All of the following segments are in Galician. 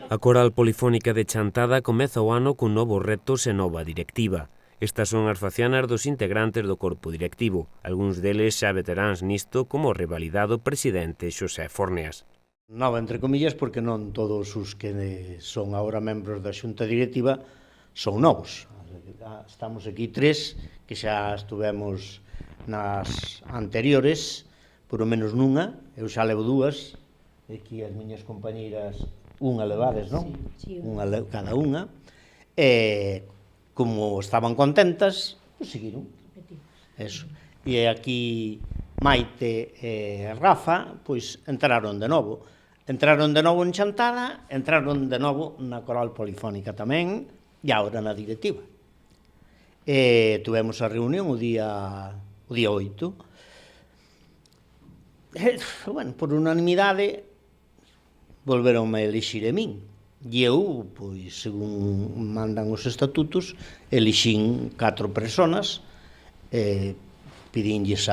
A Coral Polifónica de Chantada comeza o ano con novos retos e nova directiva. Estas son as facianas dos integrantes do corpo directivo, algúns deles xa veteráns nisto como o revalidado presidente Xosé Forneas. Nova, entre comillas, porque non todos os que son agora membros da xunta directiva son novos. Estamos aquí tres que xa estuvemos nas anteriores, por o menos nunha, eu xa levo dúas, aquí as miñas compañeiras unha levades, non? Sí, unha cada unha, e como estaban contentas, pois seguiron. Eso. E aquí Maite e Rafa, pois entraron de novo. Entraron de novo en Chantada, entraron de novo na Coral Polifónica tamén, e agora na directiva. E tuvemos a reunión o día 8. Bueno, por unanimidade, volveronme a elixir a min. E eu, pois, según mandan os estatutos, elixín 4 personas, dixenlles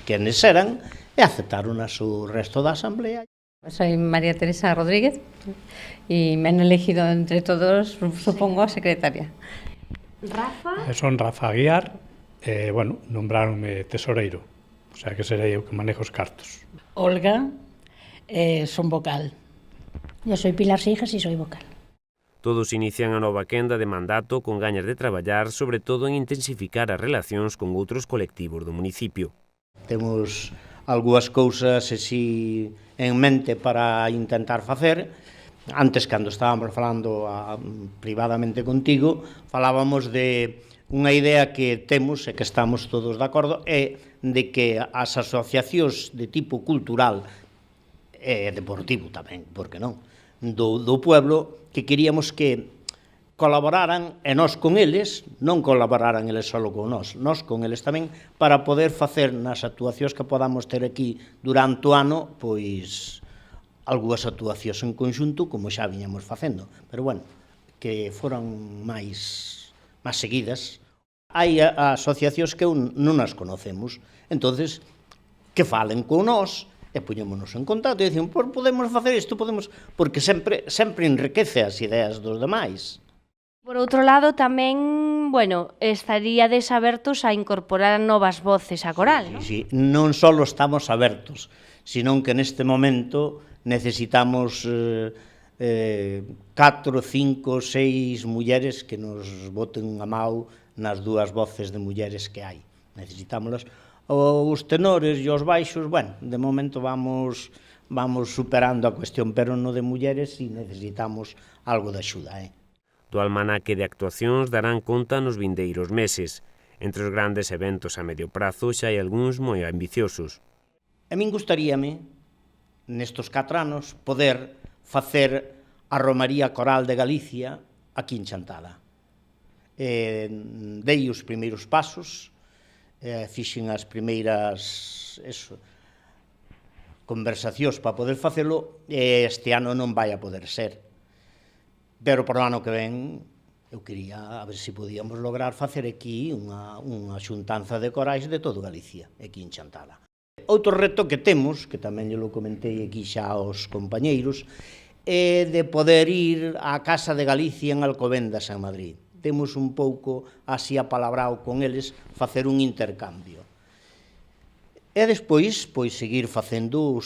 quenes eran, e aceptaron o resto da asamblea. Soy María Teresa Rodríguez y me han elegido entre todos, supongo, secretaria. Rafa? Son Rafa Aguiar, nombráronme tesoreiro, o sea que serei eu que manejo os cartos. Olga, son vocal. Yo soy Pilar Sijas y soy vocal. Todos inician a nova quenda de mandato con gañas de traballar, sobre todo en intensificar as relacións con outros colectivos do municipio. Temos algunhas cousas así en mente para intentar facer. Antes, cando estábamos falando privadamente contigo, falábamos de unha idea que temos e que estamos todos de acordo, é de que as asociacións de tipo cultural e deportivo tamén, porque non, do pueblo, que queríamos que colaboraran, e nós con eles, non colaboraran eles só con nós con eles tamén, para poder facer nas actuacións que podamos ter aquí durante o ano, pois, algunhas actuacións en conxunto, como xa viñamos facendo, pero bueno, que foran máis seguidas. Hai asociacións que non as conocemos, entonces que falen con nós, e poñémonos en contacto e dicen, podemos facer isto, porque sempre enriquece as ideas dos demais. Por outro lado, tamén, estaríades abertos a incorporar novas voces á coral, non? Sí, non só estamos abertos, senón que neste momento necesitamos 4, 5, 6 mulleres que nos boten a mau nas dúas voces de mulleres que hai. Necesitámolas. Os tenores e os baixos, de momento vamos superando a cuestión, pero no de mulleres si necesitamos algo de axuda. Do almanaque de actuacións darán conta nos vindeiros meses. Entre os grandes eventos a medio prazo xa hai algúns moi ambiciosos. A min gustaríame, nestos 4 anos, poder facer a Romaría Coral de Galicia aquí en Chantada. Dei os primeiros pasos, fixen as primeiras conversacións para poder facelo, e este ano non vai a poder ser. Pero para o ano que ven, eu quería a ver se podíamos lograr facer aquí unha xuntanza de corais de todo Galicia, aquí en Chantada. Outro reto que temos, que tamén eu lo comentei aquí xa aos compañeiros, é de poder ir á Casa de Galicia en Alcobendas, en Madrid. Temos un pouco así apalabrado con eles, facer un intercambio. E despois, seguir facendo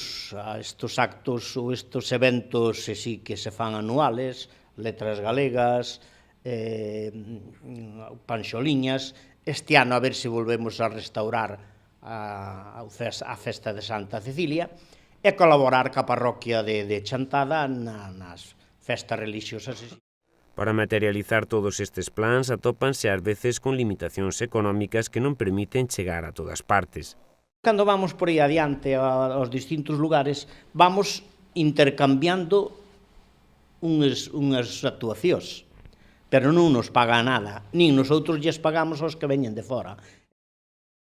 estes actos ou estes eventos que se fan anuales, letras galegas, panxoliñas. Este ano a ver se volvemos a restaurar a festa de Santa Cecilia e colaborar ca parroquia de Chantada nas festas religiosas. Para materializar todos estes plans atópanse ás veces con limitacións económicas que non permiten chegar a todas partes. Cando vamos por aí adiante aos distintos lugares, vamos intercambiando unhas actuacións, pero non nos paga nada, nin nosotros lles pagamos aos que veñen de fora.